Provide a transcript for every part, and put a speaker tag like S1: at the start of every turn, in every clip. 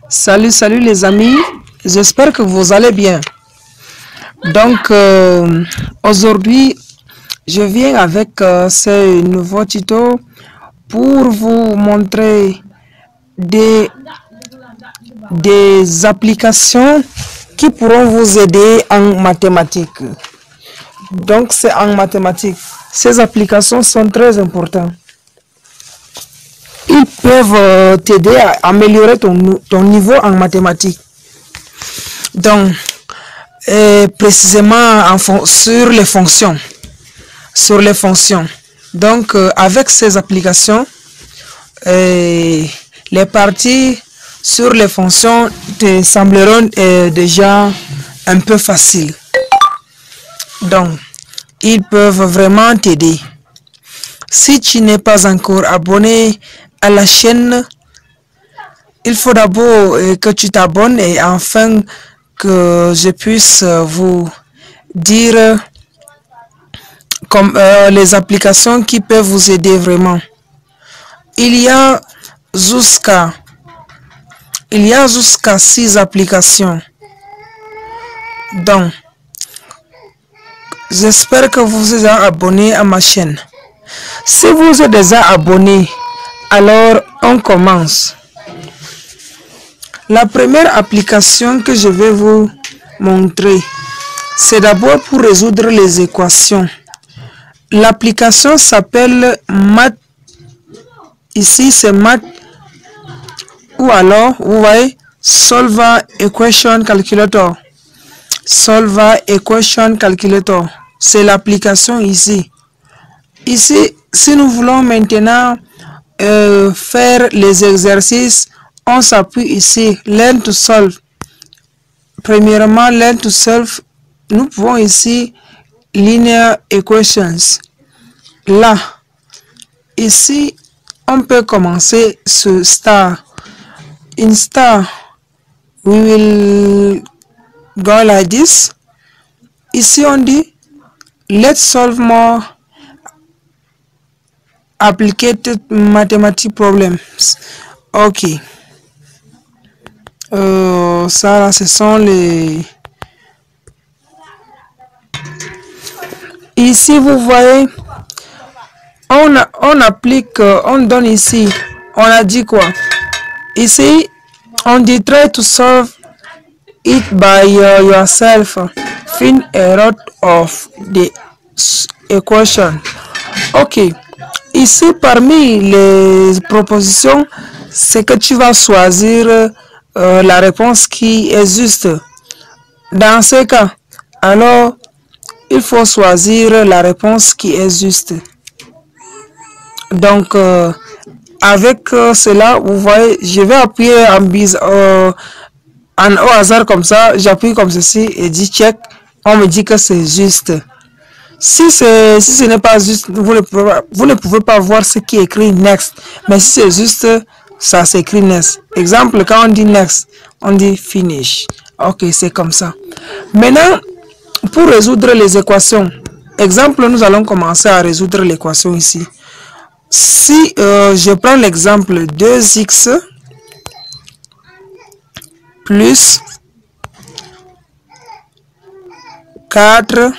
S1: Salut les amis, j'espère que vous allez bien. Donc aujourd'hui, je viens avec ce nouveau tuto pour vous montrer des applications qui pourront vous aider en mathématiques. Donc c'est en mathématiques. Ces applications sont très importantes. Ils peuvent t'aider à améliorer ton niveau en mathématiques. Donc, précisément sur les fonctions. Donc, avec ces applications, les parties sur les fonctions te sembleront déjà un peu faciles. Donc, ils peuvent vraiment t'aider. Si tu n'es pas encore abonné à la chaîne, il faut d'abord que tu t'abonnes et afin que je puisse vous dire comme les applications qui peuvent vous aider vraiment. Il y a jusqu'à 6 applications. Donc, j'espère que vous êtes abonné à ma chaîne. Si vous êtes déjà abonné, alors on commence. La première application que je vais vous montrer, c'est d'abord pour résoudre les équations. L'application s'appelle Math. Ici c'est Math, ou alors vous voyez Solver Equation Calculator. Solver Equation Calculator, c'est l'application ici. Ici, si nous voulons maintenant faire les exercices, on s'appuie ici, Learn to Solve. Premièrement, Learn to Solve, nous pouvons ici Linear Equations. Là, ici, on peut commencer ce star. In star, we will go like this. Ici, on dit, let's solve more applicated mathematical problems. Ok. Ça là, ce sont les... Ici, vous voyez, on applique, on donne ici, on a dit quoi? Ici, on dit try to solve it by yourself. Find a root of the equation. Ok. Ici, parmi les propositions, c'est que tu vas choisir la réponse qui est juste. Dans ce cas, alors, il faut choisir la réponse qui est juste. Donc, avec cela, vous voyez, je vais appuyer au hasard comme ça, j'appuie comme ceci et dit check, on me dit que c'est juste. Si ce n'est pas juste, vous ne pouvez pas voir ce qui est écrit next. Mais si c'est juste, ça s'écrit next. Exemple, quand on dit next, on dit finish. Ok, c'est comme ça. Maintenant, pour résoudre les équations, exemple, nous allons commencer à résoudre l'équation ici. Si je prends l'exemple 2x plus 4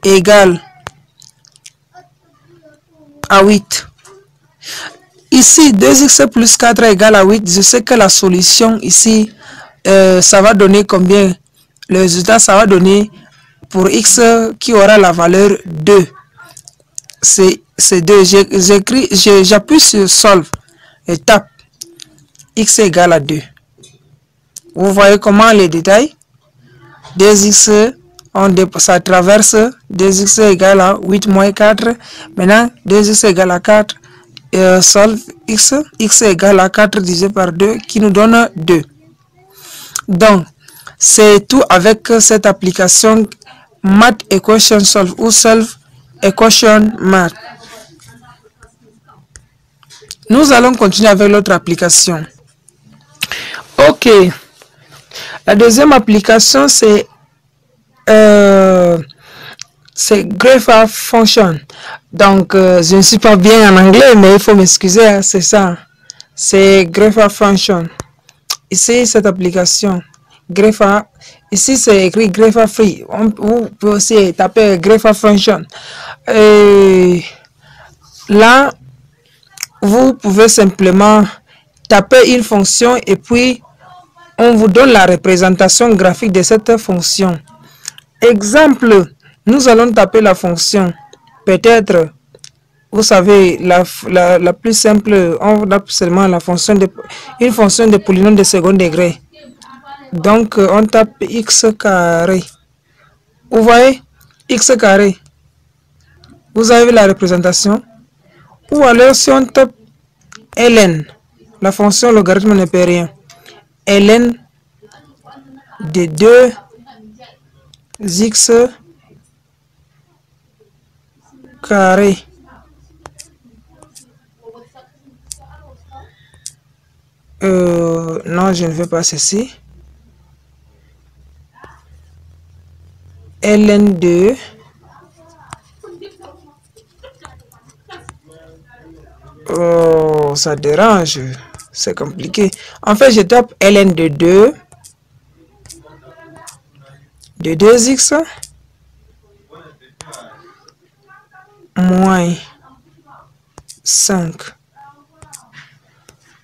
S1: égale à 8. Ici, 2x plus 4 égale à 8. Je sais que la solution ici, ça va donner combien? Le résultat, ça va donner pour x qui aura la valeur 2. C'est 2. J'appuie sur solve et tape x égale à 2. Vous voyez comment les détails? 2x, ça traverse 2x égale à 8 moins 4. Maintenant, 2x égale à 4. Solve x égale à 4 divisé par 2 qui nous donne 2. Donc, c'est tout avec cette application Math Equation Solve ou Solve Equation Math. Nous allons continuer avec l'autre application. Ok. La deuxième application, c'est Graph Function. Donc, je ne suis pas bien en anglais, mais il faut m'excuser, c'est ça. C'est Graph Function. ici cette application Greffa, ici c'est écrit Greffa Free. Vous pouvez aussi taper Greffa Function. Et là, vous pouvez simplement taper une fonction et puis on vous donne la représentation graphique de cette fonction. Exemple, nous allons taper la fonction. Peut-être, vous savez, la plus simple, on tape seulement la fonction une fonction de polynôme de second degré. Donc, on tape x carré. Vous voyez, x carré. Vous avez la représentation. Ou alors, si on tape ln, la fonction logarithme népérien, ln de 2x carré. Non, je ne veux pas ceci. ln2 ça dérange, c'est compliqué. En fait, je tape ln de 2x moins 5.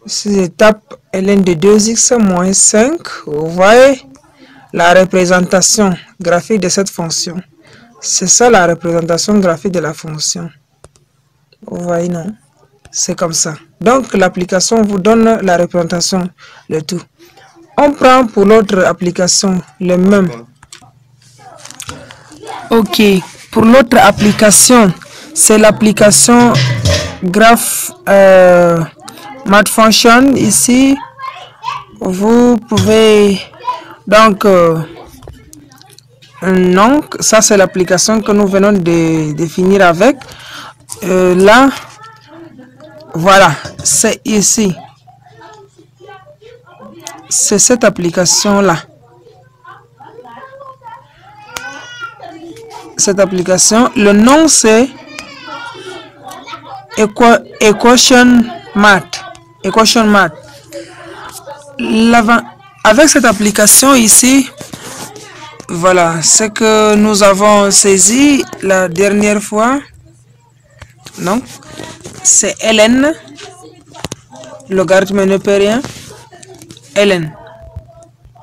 S1: Si je tape ln de 2x moins 5, vous voyez la représentation graphique de cette fonction. C'est ça la représentation graphique de la fonction. Vous voyez, non? C'est comme ça. Donc, l'application vous donne la représentation, le tout. On prend pour l'autre application le même. Ok. Pour l'autre application, c'est l'application Graph Math Function. Ici, vous pouvez donc non, ça c'est l'application que nous venons de définir avec. Là, voilà, c'est ici. C'est cette application-là. Cette application, le nom c'est Equation Math. Equation Math. Avec cette application ici, voilà, ce que nous avons saisi la dernière fois. Donc, c'est ln, logarithme népérien, ln.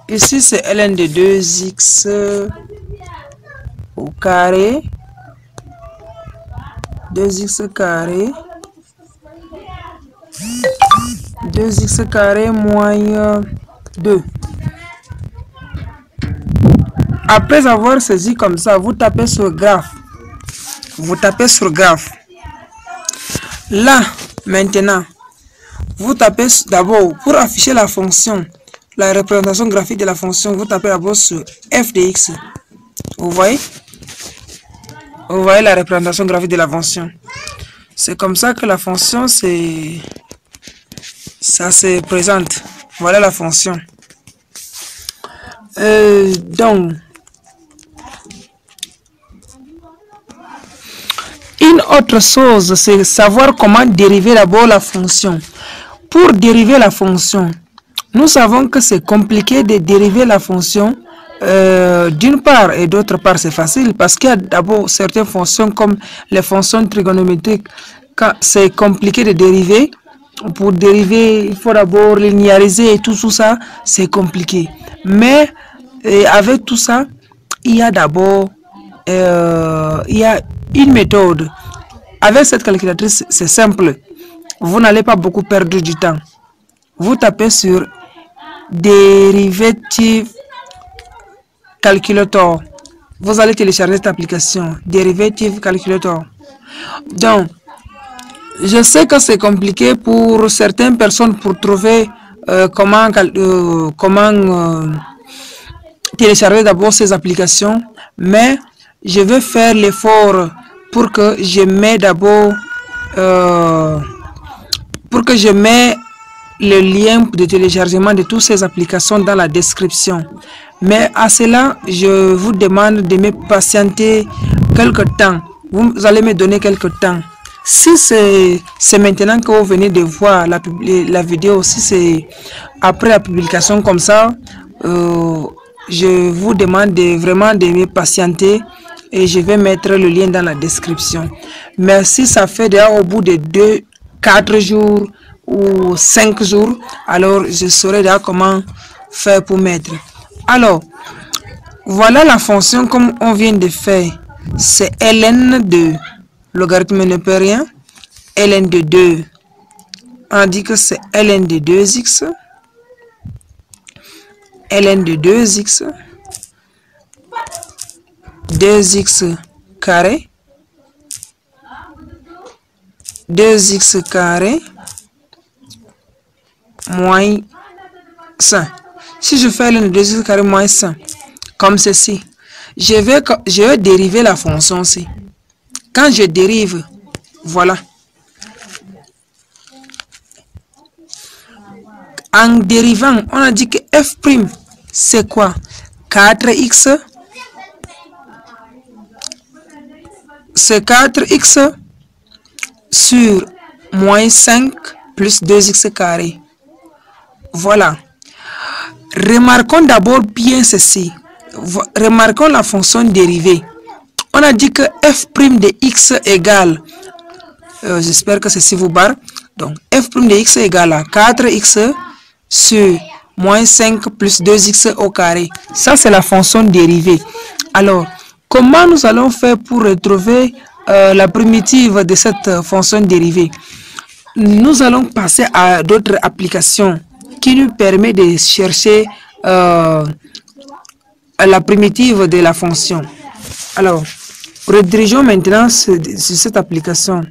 S1: Ici, c'est ln de 2x au carré, 2x carré, 2x carré moins 2. Après avoir saisi comme ça, vous tapez sur graphe. Vous tapez sur graphe. Là, maintenant, vous tapez d'abord, pour afficher la fonction, la représentation graphique de la fonction, vous tapez d'abord sur f de x. Vous voyez? Vous voyez la représentation graphique de la fonction. C'est comme ça que la fonction, ça se présente. Voilà la fonction. Donc, une autre chose, c'est savoir comment dériver d'abord la fonction. Pour dériver la fonction, nous savons que c'est compliqué de dériver la fonction d'une part, et d'autre part c'est facile parce qu'il y a d'abord certaines fonctions comme les fonctions trigonométriques. C'est compliqué de dériver. Pour dériver, il faut d'abord linéariser et tout ça, c'est compliqué. Mais avec tout ça, il y a d'abord une méthode. Avec cette calculatrice, c'est simple. Vous n'allez pas beaucoup perdre du temps. Vous tapez sur Derivative Calculator. Vous allez télécharger cette application, Derivative Calculator. Donc, je sais que c'est compliqué pour certaines personnes pour trouver comment télécharger d'abord ces applications, mais je vais faire l'effort pour que je mette d'abord le lien de téléchargement de toutes ces applications dans la description. Mais à cela, je vous demande de me patienter quelque temps. Vous allez me donner quelque temps Si c'est maintenant que vous venez de voir la vidéo, si c'est après la publication comme ça, je vous demande vraiment de me patienter et je vais mettre le lien dans la description. Mais si ça fait déjà au bout de 4 jours ou 5 jours, alors je saurai déjà comment faire pour mettre. Alors, voilà la fonction comme on vient de faire. C'est ln de logarithme ne peut rien. Ln de 2, on dit que c'est ln de 2x. Ln de 2x. 2x carré. 2x carré moins 5. Si je fais ln de 2x carré moins 5, comme ceci, je vais dériver la fonction aussi. Quand je dérive, voilà. En dérivant, on a dit que f' c'est quoi? 4x. C'est 4x sur moins 5 plus 2x carré. Voilà. Remarquons d'abord bien ceci. Remarquons la fonction dérivée. On a dit que f' de x égale, j'espère que ceci vous barre. Donc, f' de x égale à 4x sur moins 5 plus 2x au carré. Ça, c'est la fonction dérivée. Alors, comment nous allons faire pour retrouver la primitive de cette fonction dérivée? Nous allons passer à d'autres applications qui nous permettent de chercher la primitive de la fonction. Alors, redirigeons maintenant sur cette application.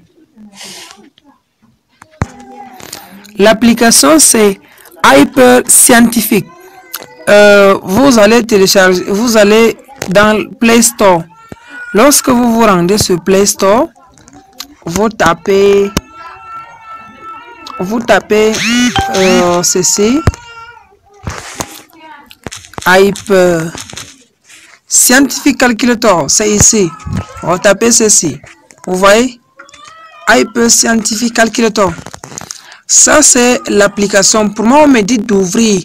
S1: L'application, c'est Hyper Scientific. Vous allez télécharger, vous allez dans Play Store. Lorsque vous vous rendez sur Play Store, vous tapez ceci, Hyper Scientific Calculator, c'est ici. Vous tapez ceci. Vous voyez, Hyper Scientific Calculator. Ça, c'est l'application. Pour moi, on me dit d'ouvrir.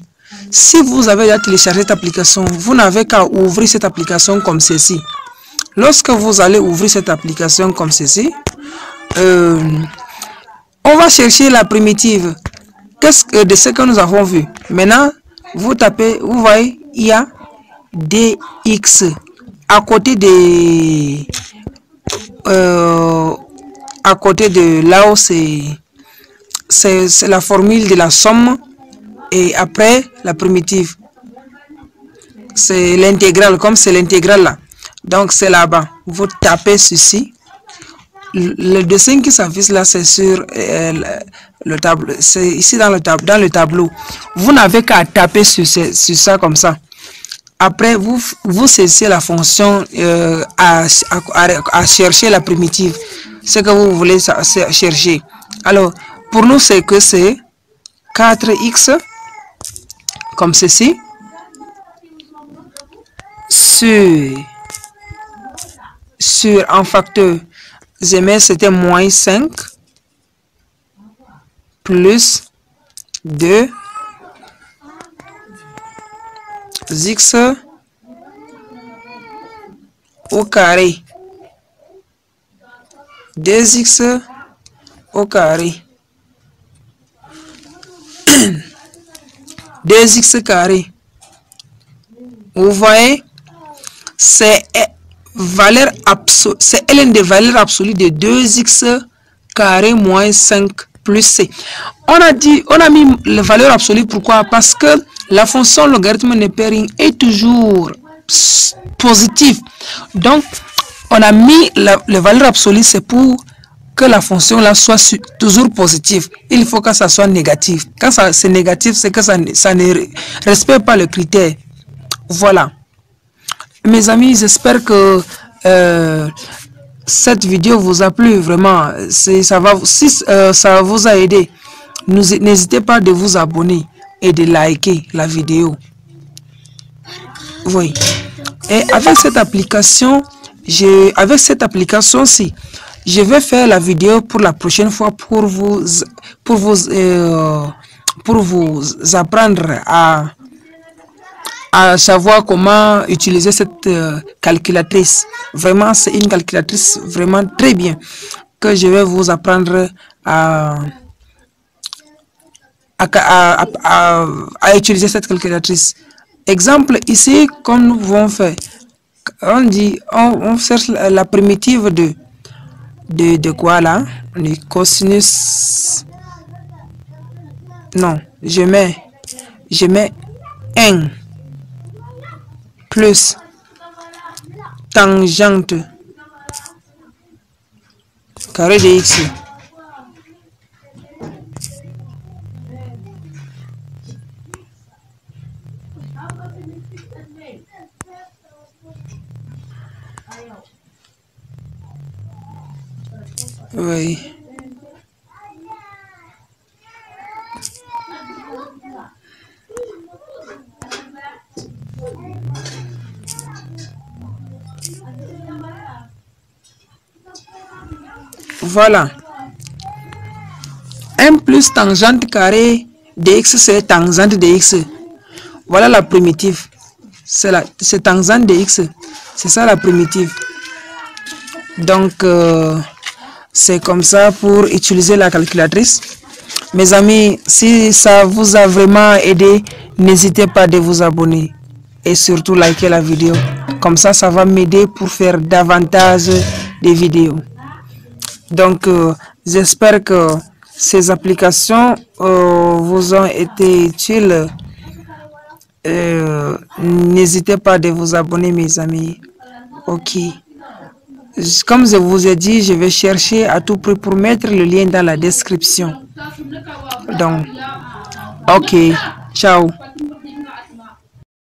S1: Si vous avez déjà téléchargé cette application, vous n'avez qu'à ouvrir cette application comme ceci. Lorsque vous allez ouvrir cette application comme ceci, on va chercher la primitive. De ce que nous avons vu. Maintenant, vous tapez, vous voyez, il y a dx à côté de là où c'est la formule de la somme et après la primitive. C'est l'intégrale, comme c'est l'intégrale là. Donc c'est là-bas. Vous tapez ceci. Le dessin qui s'affiche là, c'est sur le tableau. C'est ici dans le tableau. Vous n'avez qu'à taper sur ça comme ça. Après, vous saisissez la fonction à chercher la primitive. Ce que vous voulez chercher. Alors, pour nous, c'est que c'est 4x comme ceci sur un facteur. Je mets c'était moins 5 plus 2 x au carré. 2x au carré. 2x carré. Vous voyez, c'est valeur absolue, c'est ln de valeur absolue de 2x carré moins 5 plus c. On a mis la valeur absolue, pourquoi? Parce que la fonction logarithme ne peut rien est toujours positive. Donc, on a mis la valeur absolue, c'est pour que la fonction là soit toujours positive. Il faut que ça soit négatif. Quand c'est négatif, c'est que ça ne respecte pas le critère. Voilà. Mes amis, j'espère que cette vidéo vous a plu vraiment. Si ça vous a aidé, n'hésitez pas de vous abonner et de liker la vidéo. Oui. Et avec cette application, ci Je vais faire la vidéo pour la prochaine fois pour vous apprendre à savoir comment utiliser cette calculatrice. Vraiment, c'est une calculatrice vraiment très bien que je vais vous apprendre à utiliser cette calculatrice. Exemple, ici, comme nous vont faire, on cherche la primitive de quoi là? Le cosinus. Non, je mets 1 plus tangente carré de x. Oui. Voilà. 1 plus tangente carré de x, c'est tangente de x. Voilà la primitive. C'est tangente de x. C'est ça la primitive. Donc, c'est comme ça pour utiliser la calculatrice. Mes amis, si ça vous a vraiment aidé, n'hésitez pas de vous abonner. Et surtout, liker la vidéo. Comme ça, ça va m'aider pour faire davantage de vidéos. Donc, j'espère que ces applications vous ont été utiles. N'hésitez pas de vous abonner, mes amis. Ok. Comme je vous ai dit, je vais chercher à tout prix pour mettre le lien dans la description. Donc, ok. Ciao.